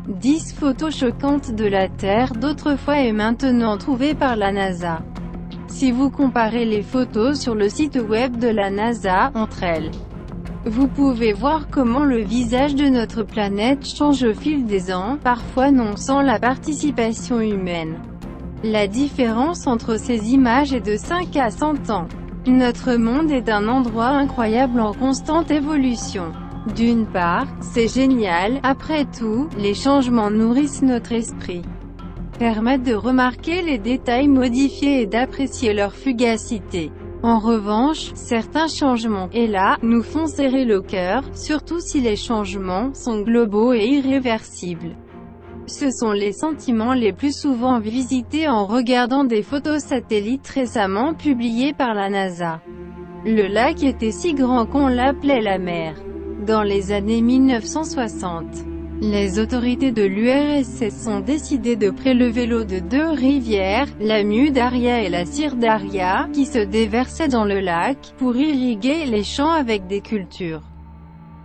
10 photos choquantes de la Terre d'autrefois et maintenant trouvées par la NASA. Si vous comparez les photos sur le site web de la NASA entre elles, vous pouvez voir comment le visage de notre planète change au fil des ans, parfois non sans la participation humaine. La différence entre ces images est de 5 à 100 ans. Notre monde est un endroit incroyable en constante évolution. D'une part, c'est génial, après tout, les changements nourrissent notre esprit, permettent de remarquer les détails modifiés et d'apprécier leur fugacité. En revanche, certains changements, et là, nous font serrer le cœur, surtout si les changements sont globaux et irréversibles. Ce sont les sentiments les plus souvent visités en regardant des photos satellites récemment publiées par la NASA. Le lac était si grand qu'on l'appelait la mer. Dans les années 1960, les autorités de l'URSS ont décidé de prélever l'eau de deux rivières, la Mu Daria et la Syr Daria, qui se déversaient dans le lac, pour irriguer les champs avec des cultures.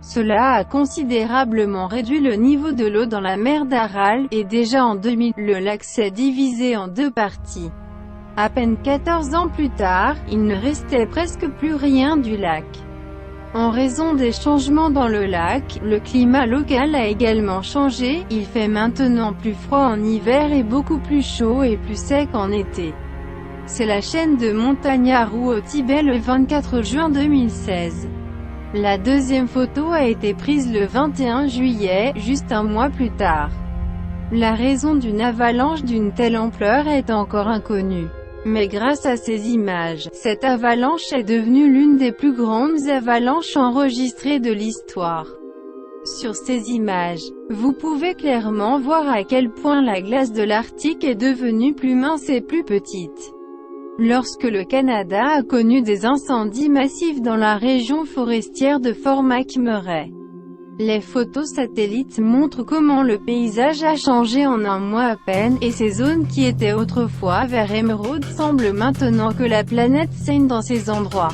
Cela a considérablement réduit le niveau de l'eau dans la mer d'Aral, et déjà en 2000, le lac s'est divisé en deux parties. À peine 14 ans plus tard, il ne restait presque plus rien du lac. En raison des changements dans le lac, le climat local a également changé, il fait maintenant plus froid en hiver et beaucoup plus chaud et plus sec en été. C'est la chaîne de montagnes Aru au Tibet le 24 juin 2016. La deuxième photo a été prise le 21 juillet, juste un mois plus tard. La raison d'une avalanche d'une telle ampleur est encore inconnue. Mais grâce à ces images, cette avalanche est devenue l'une des plus grandes avalanches enregistrées de l'histoire. Sur ces images, vous pouvez clairement voir à quel point la glace de l'Arctique est devenue plus mince et plus petite. Lorsque le Canada a connu des incendies massifs dans la région forestière de Fort McMurray, les photos satellites montrent comment le paysage a changé en un mois à peine, et ces zones qui étaient autrefois vert émeraude semblent maintenant que la planète saigne dans ces endroits.